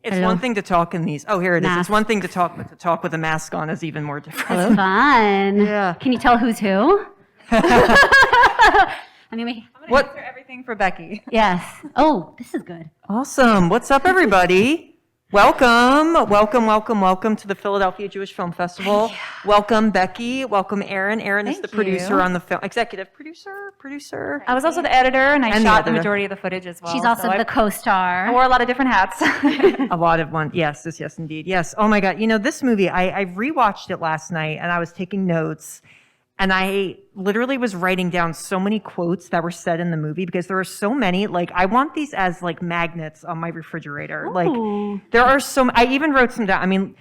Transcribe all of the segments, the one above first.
It's one thing to talk in these. Oh, here it is. It's one thing to talk, but to talk with a mask on is even more different. It's fun. Yeah. Can you tell who's who? I mean, I'm going to answer everything for Becky. yes. Oh, this is good. Awesome. What's up, everybody? Welcome, welcome, welcome, welcome to the Philadelphia Jewish Film Festival. Welcome, Becky. Welcome, Erin. Erin is the producer on the film, executive producer. I was also the editor, and I shot the majority of the footage as well. She's also the co-star. I wore a lot of different hats. A lot of one. Yes, indeed. Yes. Oh my God. You know, this movie, I rewatched it last night and I was taking notes and I literally was writing down so many quotes that were said in the movie because there are so many. Like, I want these as like magnets on my refrigerator. Ooh. Like, there are I even wrote some down. I mean,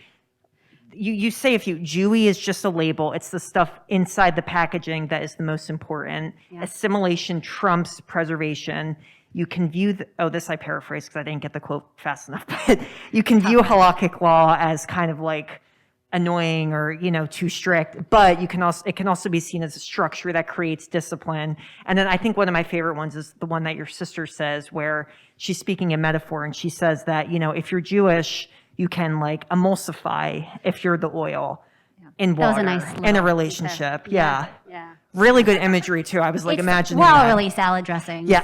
you say a few. Jewy is just a label. It's the stuff inside the packaging that is the most important. Yeah. Assimilation trumps preservation. You can view, this I paraphrased because I didn't get the quote fast enough, but you can view halakhic law as kind of like annoying or, you know, too strict, but it can also be seen as a structure that creates discipline. And then I think one of my favorite ones is the one that your sister says where she's speaking in metaphor and she says that, you know, if you're Jewish, you can like emulsify if you're the oil in water in a relationship. Yeah. Really good imagery too. I was like imagining that. Really salad dressing. Yeah.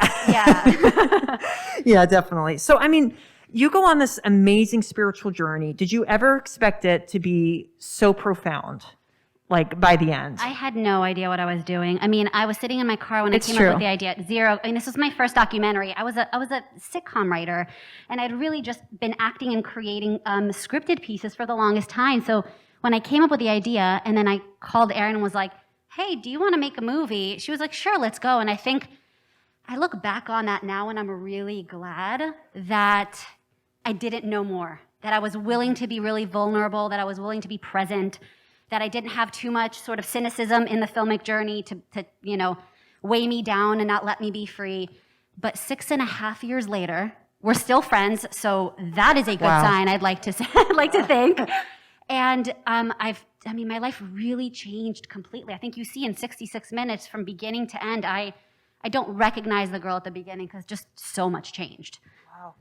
Yeah, definitely. So, I mean, you go on this amazing spiritual journey. Did you ever expect it to be so profound, like by the end? I had no idea what I was doing. I mean, I was sitting in my car when I came up with the idea. Zero. I mean, this was my first documentary. I was a sitcom writer, and I'd really just been acting and creating scripted pieces for the longest time. So when I came up with the idea, and then I called Erin and was like, "Hey, do you want to make a movie?" She was like, "Sure, let's go." And I think I look back on that now, and I'm really glad that I didn't know more, that I was willing to be really vulnerable, that I was willing to be present, that I didn't have too much sort of cynicism in the filmic journey to you know, weigh me down and not let me be free. But 6.5 years later, we're still friends, so that is a good sign. I'd like to say, I'd like to think. And I mean, my life really changed completely. I think you see in 66 minutes from beginning to end, I don't recognize the girl at the beginning because just so much changed.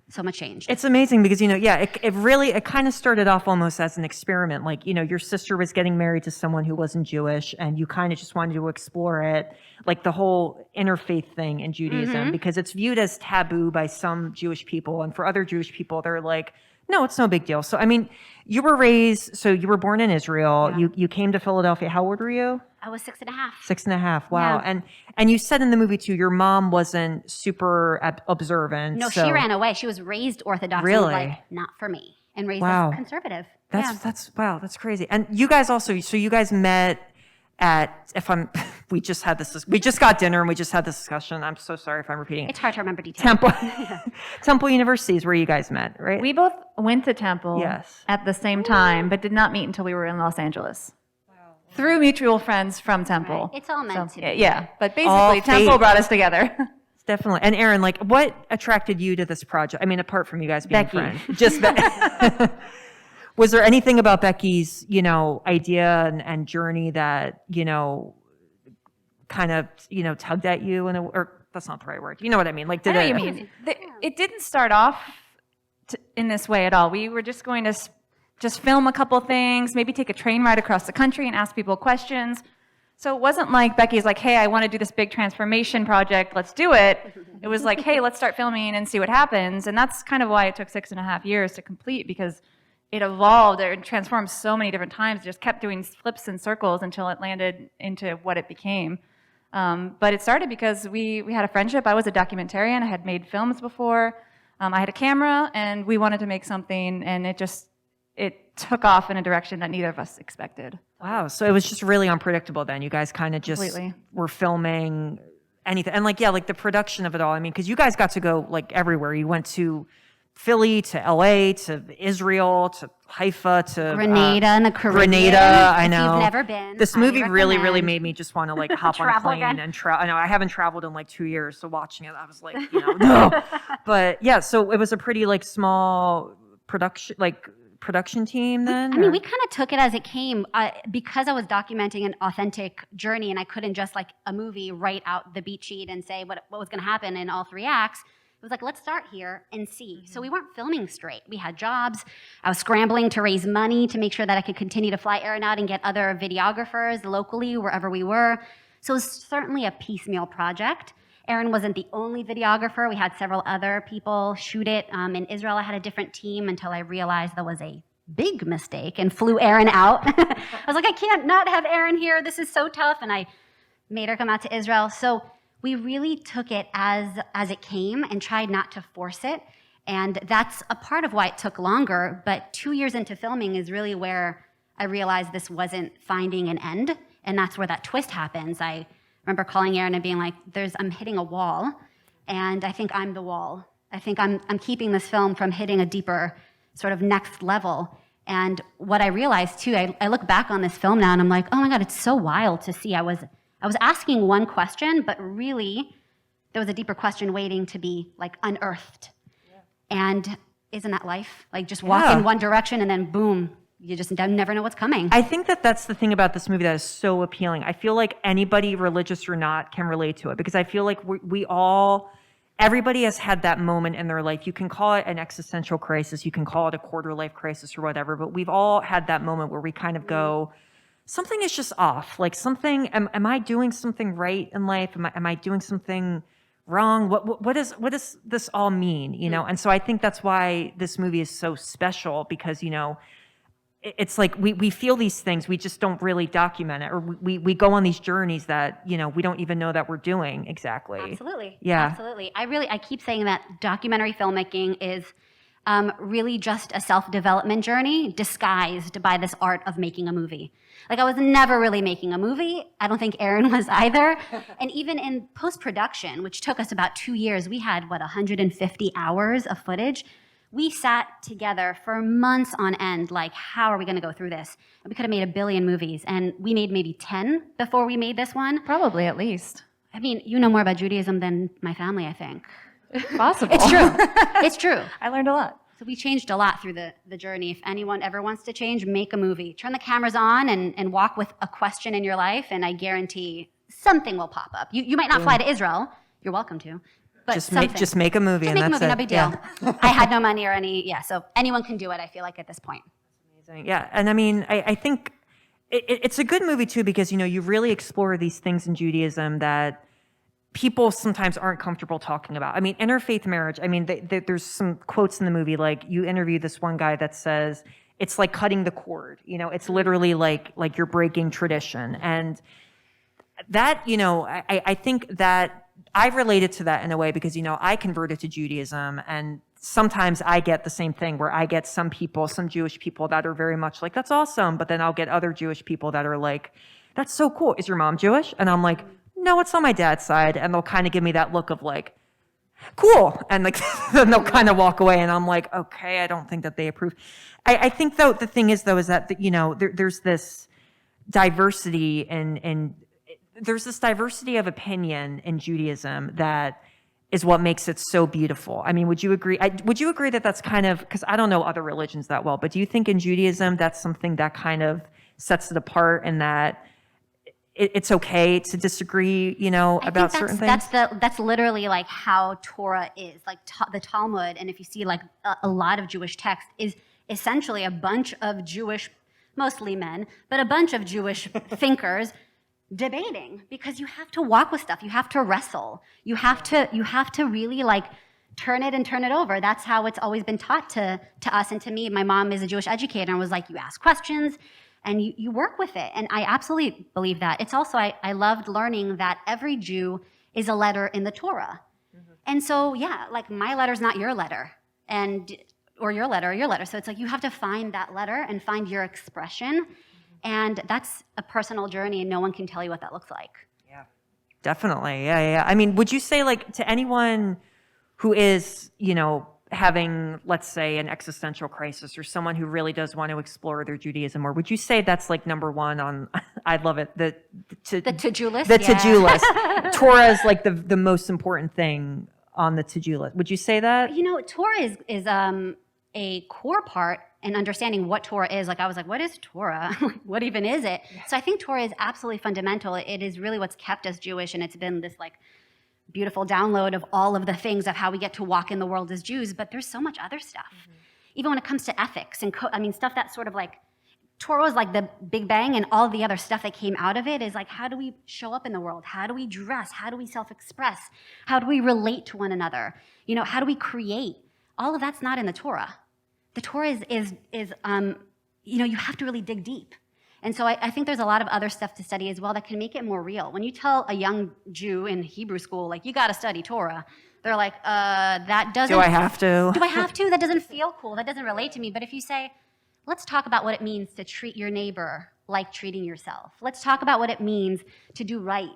So much changed. It's amazing because, you know, it kind of started off almost as an experiment. Like, you know, your sister was getting married to someone who wasn't Jewish and you kind of just wanted to explore it, like the whole interfaith thing in Judaism, because it's viewed as taboo by some Jewish people. And for other Jewish people, they're like, no, it's no big deal. So, I mean, you were born in Israel. Yeah. You came to Philadelphia. How old were you? I was 6.5. 6.5. Wow. Yeah. And you said in the movie too, your mom wasn't super observant. No, she ran away. She was raised Orthodox. Really? And was like, not for me. And raised as conservative. That's crazy. And you guys also, so you guys met at, we just got dinner and we just had this discussion. I'm so sorry if I'm repeating it. It's hard to remember details. Temple University is where you guys met, right? We both went to Temple at the same time, but did not meet until we were in Los Angeles. Through mutual friends from Temple. Right. It's all meant to be. Yeah, but basically Temple brought us together. Definitely. And Erin, like, what attracted you to this project? I mean, apart from you guys being friends. Just was there anything about Becky's, you know, idea and journey that, you know, kind of, you know, tugged at you or that's not the right word. You know what I mean? Like, I know what you mean. It didn't start off in this way at all. We were just going to just film a couple things, maybe take a train ride across the country and ask people questions. So it wasn't like Becky's like, hey, I want to do this big transformation project, let's do it. It was like, hey, let's start filming and see what happens. And that's kind of why it took 6.5 years to complete, because it evolved, it transformed so many different times, it just kept doing flips and circles until it landed into what it became. But it started because we had a friendship. I was a documentarian, I had made films before, I had a camera, and we wanted to make something, and it took off in a direction that neither of us expected. Wow. So it was just really unpredictable then. You guys kind of just were filming anything. And like, like the production of it all. I mean, because you guys got to go like everywhere. You went to Philly, to LA, to Israel, to Haifa, to Grenada in the Caribbean. Grenada, I know. If you've never been. This movie really made me just want to like hop on a plane again. and travel. I know I haven't traveled in like 2 years. So watching it, I was like, you know, no. But yeah, so it was a pretty like small production team then? I mean, we kind of took it as it came because I was documenting an authentic journey and I couldn't just like a movie write out the beat sheet and say what was going to happen in all 3 acts. It was like, let's start here and see. So we weren't filming straight. We had jobs. I was scrambling to raise money to make sure that I could continue to fly Erin out and get other videographers locally, wherever we were. So it was certainly a piecemeal project. Erin wasn't the only videographer. We had several other people shoot it. In Israel, I had a different team until I realized that was a big mistake and flew Erin out. I was like, I can't not have Erin here. This is so tough. And I made her come out to Israel. So we really took it as it came and tried not to force it. And that's a part of why it took longer. But 2 years into filming is really where I realized this wasn't finding an end. And that's where that twist happens. I remember calling Erin and being like, I'm hitting a wall. And I think I'm the wall. I think I'm keeping this film from hitting a deeper sort of next level. And what I realized too, I look back on this film now and I'm like, oh my God, it's so wild to see. I was asking one question, but really there was a deeper question waiting to be like unearthed. Yeah. And isn't that life? Like just walk in one direction and then boom, you just never know what's coming. I think that's the thing about this movie that is so appealing. I feel like anybody, religious or not, can relate to it because I feel like everybody has had that moment in their life. You can call it an existential crisis, you can call it a quarter life crisis or whatever, but we've all had that moment where we kind of go, something is just off. Like something, am I doing something right in life? Am I doing something wrong? What does this all mean? You know? And so I think that's why this movie is so special because, you know, it's like we feel these things, we just don't really document it, or we go on these journeys that, you know, we don't even know that we're doing exactly. Absolutely. Yeah. Absolutely. I keep saying that documentary filmmaking is really just a self-development journey disguised by this art of making a movie. Like I was never really making a movie. I don't think Erin was either. And even in post-production, which took us about 2 years, we had, 150 hours of footage. We sat together for months on end, like, how are we going to go through this? And we could have made 1 billion movies, and we made maybe 10 before we made this one. Probably at least. I mean, you know more about Judaism than my family, I think. Possible. It's true. It's true. I learned a lot. So we changed a lot through the journey. If anyone ever wants to change, make a movie. Turn the cameras on and walk with a question in your life, and I guarantee something will pop up. You might not fly to Israel. You're welcome to. But just make a movie and that's it. No big deal. Yeah. I had no money or so anyone can do it, I feel like, at this point. That's amazing. Yeah, and I mean, I think it's a good movie too because, you know, you really explore these things in Judaism that people sometimes aren't comfortable talking about. I mean, interfaith marriage, I mean, there's some quotes in the movie, like you interview this one guy that says, it's like cutting the cord, you know, it's literally like you're breaking tradition. And that, you know, I think that I related to that in a way because, you know, I converted to Judaism and sometimes I get the same thing where I get some Jewish people that are very much like, that's awesome. But then I'll get other Jewish people that are like, that's so cool. Is your mom Jewish? And I'm like, no, it's on my dad's side. And they'll kind of give me that look of like, cool. And like, then they'll kind of walk away and I'm like, okay, I don't think that they approve. I think though, the thing is though, is that, you know, there's this diversity and there's this diversity of opinion in Judaism that is what makes it so beautiful. I mean, would you agree? Would you agree that that's kind of, because I don't know other religions that well, but do you think in Judaism that's something that kind of sets it apart and that it's okay to disagree, you know, about certain things? That's literally like how Torah is, like the Talmud. And if you see like a lot of Jewish text is essentially a bunch of Jewish, mostly men, but a bunch of Jewish thinkers debating, because you have to walk with stuff, you have to wrestle, you have to really like turn it over. That's how it's always been taught to us and to me. My mom is a Jewish educator and was like, you ask questions and you work with it. And I absolutely believe that. It's also, I loved learning that every Jew is a letter in the Torah. Mm-hmm. And so, yeah, like my letter's not your letter, or your letter. So it's like you have to find that letter and find your expression. And that's a personal journey, and no one can tell you what that looks like. Yeah, definitely. Yeah. I mean, would you say, like, to anyone who is, you know, having, let's say, an existential crisis, or someone who really does want to explore their Judaism more, would you say that's like number one on, I love it, the to-do list? The to-do list. Torah is like the most important thing on the to-do list. Would you say that? You know, Torah is a core part in understanding what Torah is. Like, I was like, what is Torah? What even is it? Yeah. So I think Torah is absolutely fundamental. It is really what's kept us Jewish, and it's been this like beautiful download of all of the things of how we get to walk in the world as Jews, but there's so much other stuff. Even when it comes to ethics and stuff that's sort of like, Torah is like the Big Bang, and all the other stuff that came out of it is like, how do we show up in the world? How do we dress? How do we self-express? How do we relate to one another? You know, how do we create? All of that's not in the Torah. The Torah is you know, you have to really dig deep. And so I think there's a lot of other stuff to study as well that can make it more real. When you tell a young Jew in Hebrew school, like, you got to study Torah, they're like, that doesn't... Do I have to? Do I have to? That doesn't feel cool. That doesn't relate to me. But if you say, let's talk about what it means to treat your neighbor like treating yourself. Let's talk about what it means to do right.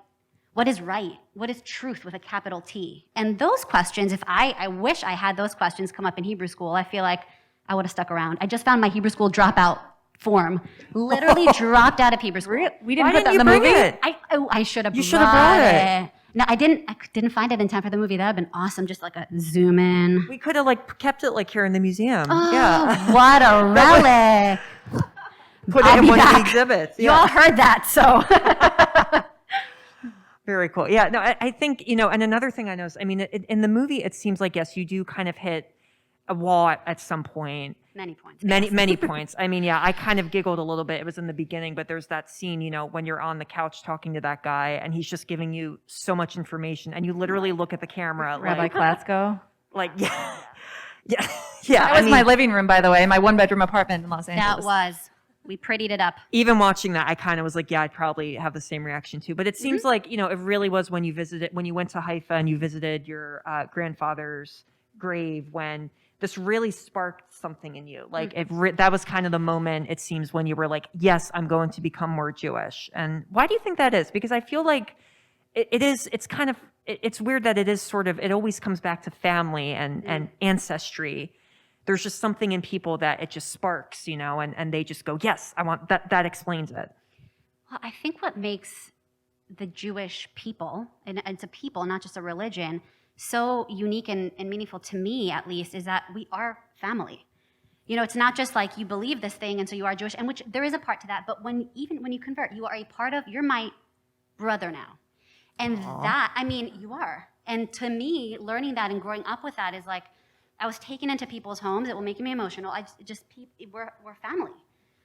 What is right? What is truth with a capital T? And those questions, if I wish I had those questions come up in Hebrew school, I feel like I would have stuck around. I just found my Hebrew school dropout form. Literally dropped out of Hebrew school. We didn't Why put that didn't in the you bring movie? it? I should have. You should have brought it. No, I didn't find it in time for the movie. That would have been awesome. Just like a zoom in. We could have like kept it like here in the museum. Oh, Yeah. what a relic! Put I'll it in be one of back. the exhibits. You all heard that, so. Very cool. Yeah, no, I think, you know, and another thing I noticed, I mean, in the movie, it seems like, yes, you do kind of hit a wall at some point. Many points. Many points. I mean, yeah, I kind of giggled a little bit. It was in the beginning, but there's that scene, you know, when you're on the couch talking to that guy and he's just giving you so much information and you literally look at the camera Rabbi like, Klatsko. like, yeah, yeah, yeah. That was my living room, by the way, my one-bedroom apartment in Los Angeles. That was. We prettied it up. Even watching that, I kind of was like, yeah, I'd probably have the same reaction too. But it seems like, you know, it really was when you went to Haifa and you visited your grandfather's grave, when this really sparked something in you. Like that was kind of the moment, it seems, when you were like, yes, I'm going to become more Jewish. And why do you think that is? Because I feel like it's weird that it is sort of, it always comes back to family and ancestry. There's just something in people that it just sparks, you know, and they just go, yes, I want that. That explains it. Well, I think what makes the Jewish people, and it's a people, not just a religion, so unique and meaningful to me, at least, is that we are family. You know, it's not just like you believe this thing and so you are Jewish, and which there is a part to that, but even when you convert, you are a part of, you're my brother now. And that, I mean, you are. And to me, learning that and growing up with that is like, I was taken into people's homes. It will make me emotional. We're family.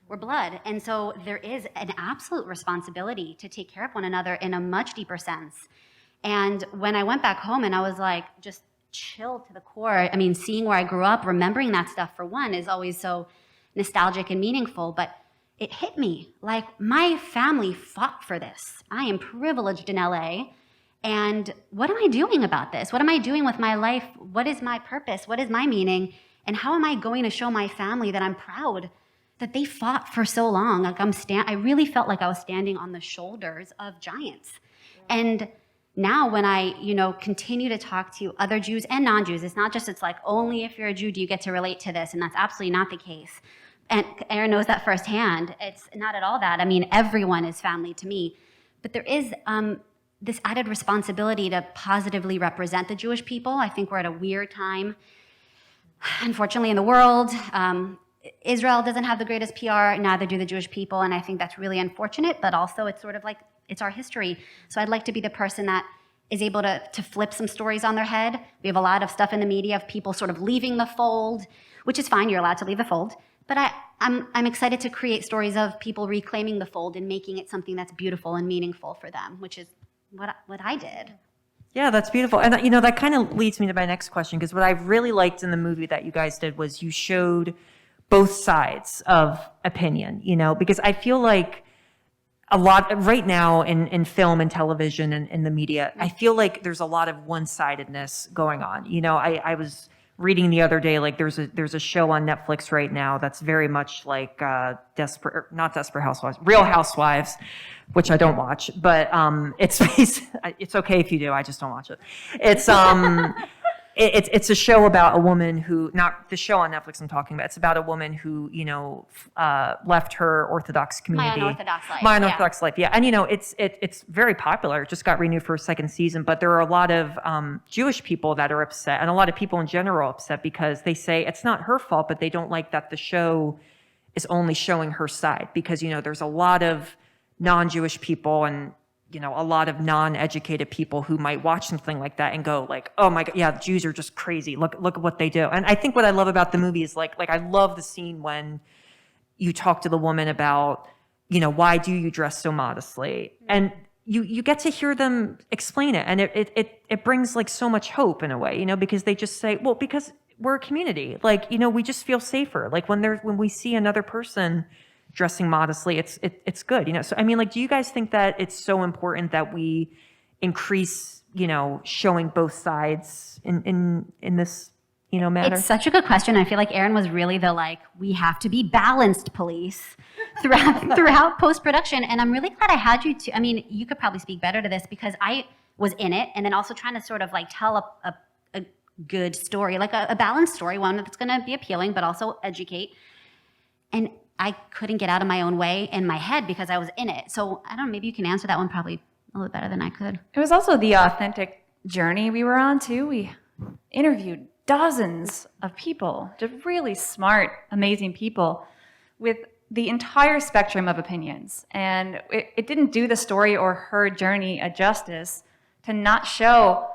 We're blood. And so there is an absolute responsibility to take care of one another in a much deeper sense. And when I went back home and I was like, just chilled to the core, I mean, seeing where I grew up, remembering that stuff, for one, is always so nostalgic and meaningful. But it hit me. Like, my family fought for this. I am privileged in LA. And what am I doing about this? What am I doing with my life? What is my purpose? What is my meaning? And how am I going to show my family that I'm proud that they fought for so long? Like, I really felt like I was standing on the shoulders of giants. Yeah. And now when I, you know, continue to talk to other Jews and non-Jews, it's not just, it's like, only if you're a Jew do you get to relate to this. And that's absolutely not the case. And Erin knows that firsthand. It's not at all that. I mean, everyone is family to me. But there is this added responsibility to positively represent the Jewish people. I think we're at a weird time, unfortunately, in the world. Israel doesn't have the greatest PR, neither do the Jewish people, and I think that's really unfortunate, but also it's sort of like, it's our history. So I'd like to be the person that is able to flip some stories on their head. We have a lot of stuff in the media of people sort of leaving the fold, which is fine, you're allowed to leave the fold. But I'm excited to create stories of people reclaiming the fold and making it something that's beautiful and meaningful for them, which is what I did. Yeah, that's beautiful. And, you know, that kind of leads me to my next question, because what I really liked in the movie that you guys did was you showed both sides of opinion, you know, because I feel like a lot right now in film and television and in the media, I feel like there's a lot of one-sidedness going on. You know, I was reading the other day, like there's a show on Netflix right now that's very much like not Desperate Housewives, Real Housewives, which I don't watch, but it's okay if you do. I just don't watch it. It's a show about a woman who, not the show on Netflix I'm talking about, it's about a woman who, you know, left her Orthodox community. My Unorthodox life, yeah. And, you know, it's very popular. It just got renewed for a second season, but there are a lot of Jewish people that are upset, and a lot of people in general are upset because they say it's not her fault, but they don't like that the show is only showing her side, because, you know, there's a lot of non-Jewish people and a lot of non-educated people who might watch something like that and go like, oh my God, yeah, Jews are just crazy. Look at what they do. And I think what I love about the movie is like I love the scene when you talk to the woman about, why do you dress so modestly? And you get to hear them explain it. And it brings like so much hope in a way, because they just say, well, because we're a community, like, we just feel safer. Like when we see another person dressing modestly, it's good, So I mean, like, do you guys think that it's so important that we increase, showing both sides in this, matter? It's such a good question. I feel like Erin was really we have to be balanced police throughout post-production. And I'm really glad I had you I mean, you could probably speak better to this because I was in it and then also trying to sort of tell a good story, like a balanced story, one that's going to be appealing, but also educate. And I couldn't get out of my own way in my head because I was in it. So I don't know, maybe you can answer that one probably a little better than I could. It was also the authentic journey we were on too. We interviewed dozens of people, just really smart, amazing people with the entire spectrum of opinions. And it didn't do the story or her journey a justice to not show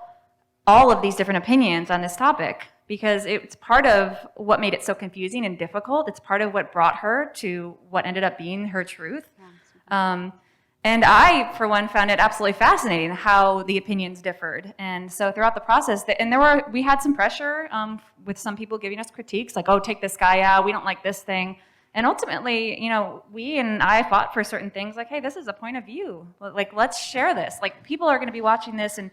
all of these different opinions on this topic, because it's part of what made it so confusing and difficult. It's part of what brought her to what ended up being her truth. And I, for one, found it absolutely fascinating how the opinions differed. And so throughout the process, we had some pressure with some people giving us critiques, like, oh, take this guy out, we don't like this thing. And ultimately, we and I fought for certain things, like, hey, this is a point of view. Like, let's share this. Like, people are going to be watching this and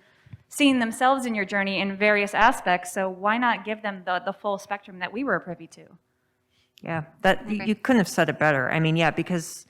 seeing themselves in your journey in various aspects, so why not give them the full spectrum that we were privy to? Yeah, you couldn't have said it better. I mean, yeah, because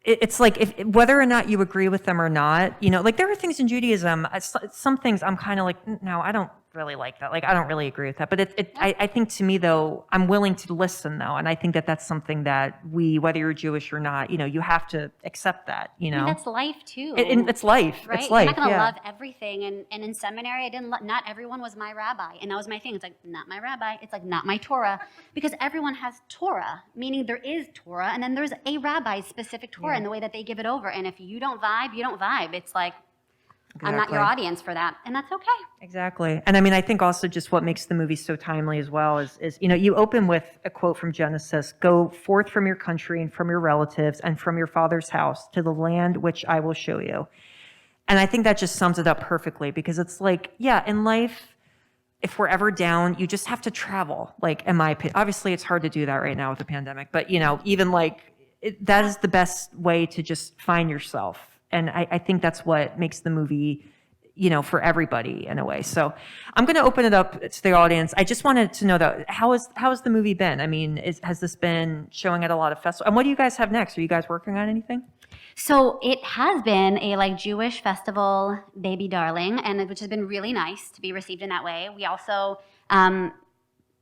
it's like whether or not you agree with them or not, like there are things in Judaism, some things I'm kind of like, no, I don't really like that. Like, I don't really agree with that. But I think to me though, I'm willing to listen though. And I think that that's something that whether you're Jewish or not, you have to accept that, I mean, that's life too. It's life. Right? It's life. You're not going to love everything. And in seminary, not everyone was my rabbi. And that was my thing. It's like, not my rabbi. It's like, not my Torah. Because everyone has Torah, meaning there is Torah. And then there's a rabbi's specific Torah in the way that they give it over. And if you don't vibe, you don't vibe. It's like, exactly. I'm not your audience for that, and that's okay. Exactly. And I mean, I think also just what makes the movie so timely as well is you open with a quote from Genesis, "Go forth from your country and from your relatives and from your father's house to the land which I will show you." And I think that just sums it up perfectly, because it's like, yeah, in life, if we're ever down, you just have to travel. Like, in my opinion, obviously it's hard to do that right now with the pandemic, but even that is the best way to just find yourself. And I think that's what makes the movie, for everybody in a way. So I'm going to open it up to the audience. I just wanted to know that how has the movie been? I mean, has this been showing at a lot of festivals? And what do you guys have next? Are you guys working on anything? So it has been a Jewish festival baby darling, and which has been really nice to be received in that way. We also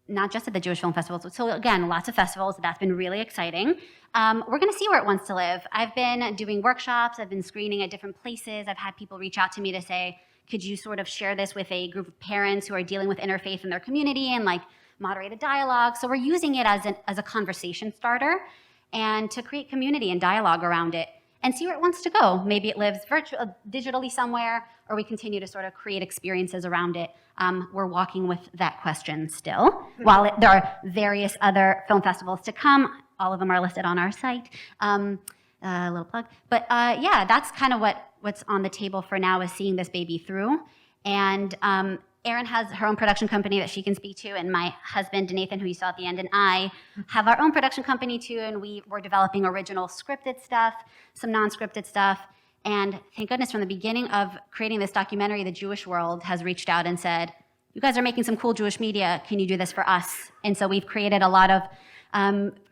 not just at the Jewish Film Festival. So again, lots of festivals. That's been really exciting. We're going to see where it wants to live. I've been doing workshops. I've been screening at different places. I've had people reach out to me to say, could you sort of share this with a group of parents who are dealing with interfaith in their community and moderate a dialogue? So we're using it as a conversation starter and to create community and dialogue around it and see where it wants to go. Maybe it lives digitally somewhere, or we continue to sort of create experiences around it. We're walking with that question still. While there are various other film festivals to come, all of them are listed on our site. A little plug. But yeah, that's kind of what's on the table for now, is seeing this baby through. And Erin has her own production company that she can speak to, and my husband, Nathan, who you saw at the end, and I have our own production company too, and we're developing original scripted stuff, some non-scripted stuff. And thank goodness, from the beginning of creating this documentary, the Jewish world has reached out and said, you guys are making some cool Jewish media, can you do this for us? And so we've created a lot of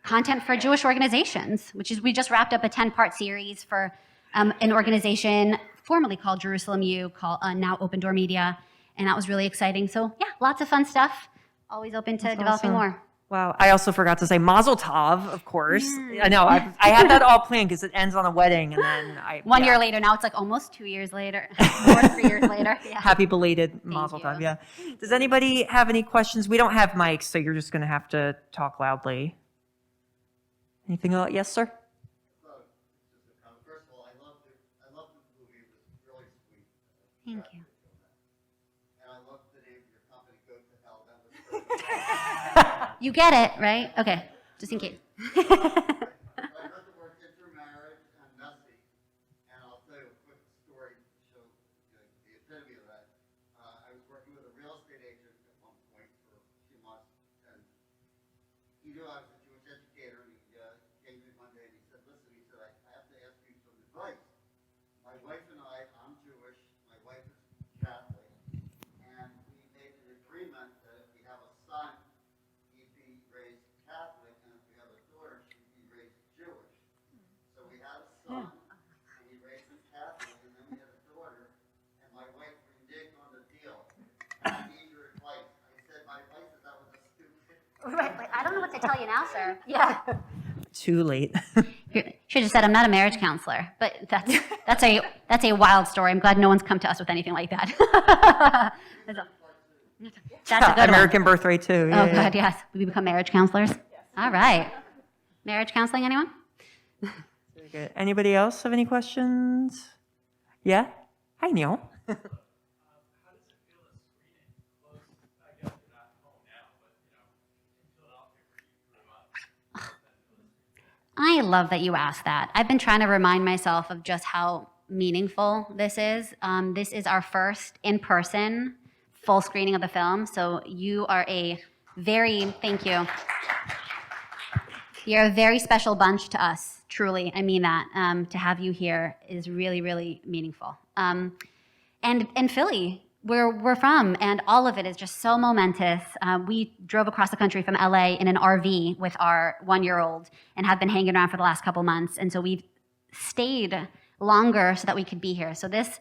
content for Jewish organizations, we just wrapped up a 10-part series for an organization formerly called Jerusalem U, called now Open Door Media, and that was really exciting. So yeah, lots of fun stuff. Always open to developing more. Wow. I also forgot to say Mazel Tov, of course. I know. I had that all planned because it ends on a wedding, and then One year later. Now it's almost 2 years later, or 3 years later. Yeah. Happy belated Mazel Tov. Yeah. Does anybody have any questions? We don't have mics, so you're just going to have to talk loudly. Anything else? Yes, sir? First of all, I love the Thank you. And I love the name of your company, Go to Hell. That was You get it, right? Okay, just in case. I heard the word intermarriage and messy, and I'll tell you a quick story to show the epitome of that. I was working with a real estate agent at one point for a few months, and he knew I was a Jewish educator, and he came to me one day and he said, listen, he said, I have to ask you some advice. My wife and I'm Jewish, my wife is Catholic, and we made an agreement that if we have a son, he'd be raised Catholic, and if we have a daughter, she'd be raised Jewish. So we had a son, and we raised him Catholic, and then we had a daughter, and my wife reneged on the deal. And I need your advice. I said, my advice is that was a stupid. Right, I don't know what to tell you now, sir. Yeah. Too late. Should have said I'm not a marriage counselor, but that's a wild story. I'm glad no one's come to us with anything like that. That's a good American Birthright too. one. Oh, good, yes. We become marriage counselors. Yes. All right. Marriage counseling, anyone? Very good. Anybody else have any questions? Yeah? Hi, Neil. How does it feel to screen it close? I guess you're not home now, but in Philadelphia where you grew up. I love that you asked that. I've been trying to remind myself of just how meaningful this is. This is our first in-person full screening of the film, so you are thank you. You're a very special bunch to us, truly. I mean that. To have you here is really, really meaningful. And Philly, where we're from, and all of it is just so momentous. We drove across the country from LA in an RV with our 1-year-old and have been hanging around for the last couple months. And so we've stayed longer so that we could be here. So this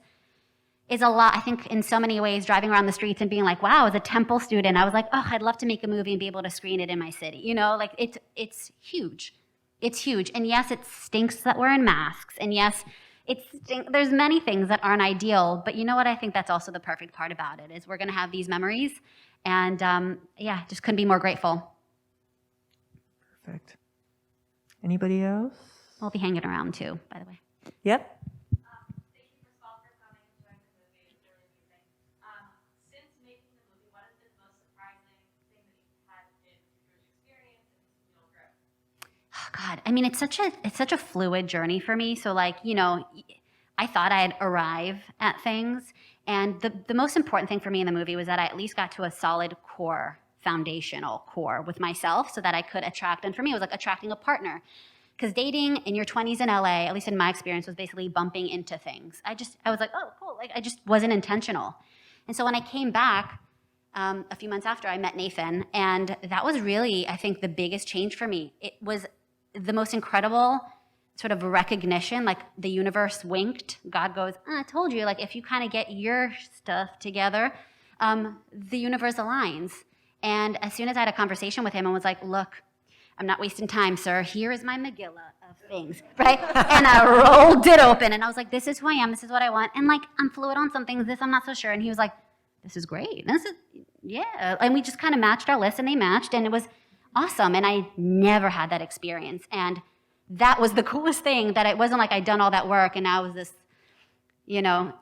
is a lot, I think, in so many ways, driving around the streets and being like, wow, as a Temple student, I was like, oh, I'd love to make a movie and be able to screen it in my city. Like it's huge. It's huge. And yes, it stinks that we're in masks. And yes, there's many things that aren't ideal, but you know what? I think that's also the perfect part about it, is we're going to have these memories. And just couldn't be more grateful. Perfect. Anybody else? We'll be hanging around too, by the way. Yep. Thank you first of all for coming and joining the movie. It's really amazing. Since making the movie, what has been the most surprising thing that you've had in your experience and your growth? Oh, God, I mean, it's such a fluid journey for me. So I thought I'd arrive at things, and the most important thing for me in the movie was that I at least got to a solid foundational core with myself, so that I could attract. And for me, it was like attracting a partner. Because dating in your 20s in LA, at least in my experience, was basically bumping into things. I was like, oh, cool. I just wasn't intentional. And so when I came back a few months after, I met Nathan. And that was really, I think, the biggest change for me. It was the most incredible sort of recognition, like the universe winked. God goes, I told you, if you kind of get your stuff together, the universe aligns. And as soon as I had a conversation with him and was like, look, I'm not wasting time, sir. Here is my Megillah of things, right? And I rolled it open, and I was like, this is who I am. This is what I want. And I'm fluid on some things. This I'm not so sure. And he was like, this is great. Yeah. And we just kind of matched our lists, and they matched, and it was awesome. And I never had that experience. And that was the coolest thing, that it wasn't like I'd done all that work, and now I was this,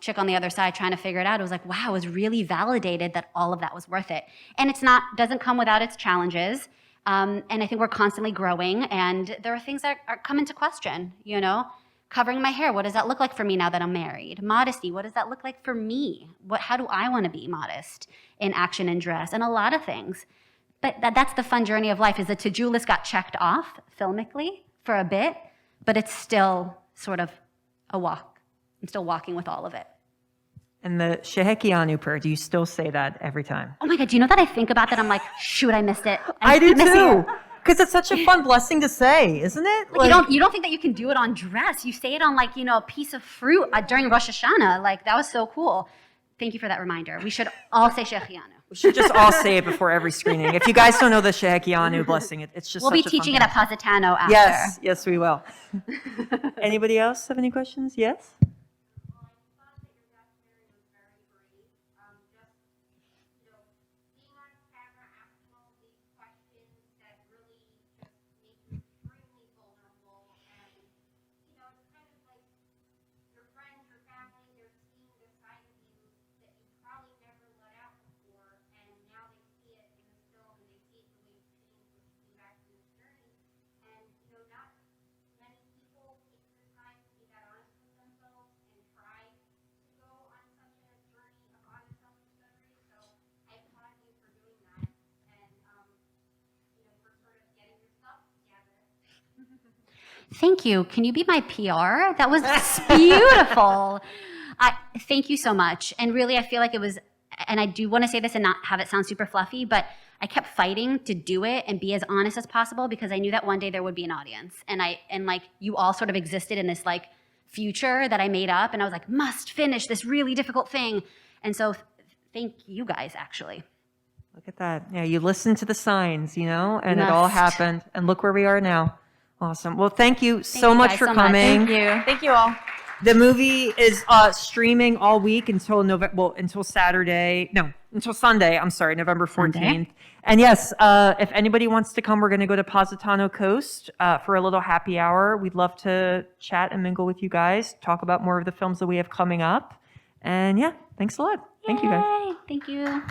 chick on the other side trying to figure it out. It was like, wow, I was really validated that all of that was worth it. And doesn't come without its challenges. And I think we're constantly growing, and there are things that come into question, Covering my hair, what does that look like for me now that I'm married? Modesty, what does that look like for me? How do I want to be modest in action and dress? And a lot of things. But that's the fun journey of life, is the to-do list got checked off filmically for a bit, but it's still sort of a walk. I'm still walking with all of it. And the Shehekianu prayer, do you still say that every time? Oh my God, do you know that I think about that? I'm like, shoot, I missed it. I do too. Because it's such a fun blessing to say, isn't it? You don't think that you can do it on dress. You say it on a piece of fruit during Rosh Hashanah. That was so cool. Thank you for that reminder. We should all say Shehekianu. We should just all say it before every screening. If you guys don't know the Shehekianu blessing, it's just we'll such be teaching a it at Positano after. Yes, we will. Anybody else have any questions? Yes? Thank you. Can you be my PR? That was beautiful. Thank you so much. And really, I feel like it was, and I do want to say this and not have it sound super fluffy, but I kept fighting to do it and be as honest as possible because I knew that one day there would be an audience. And like you all sort of existed in this like future that I made up. And I was like, must finish this really difficult thing. And so thank you guys, actually. Look at that. Yeah, you listened to the signs, you know, and it all happened. And look where we are now. Awesome. Well, thank you so much for coming. Thank you. Thank you all. The movie is streaming all week until until Saturday. No, until Sunday. I'm sorry, November 14th. Sunday. And yes, if anybody wants to come, we're going to go to Positano Coast for a little happy hour. We'd love to chat and mingle with you guys, talk about more of the films that we have coming up. And yeah, thanks a lot. Thank you guys. Thank you.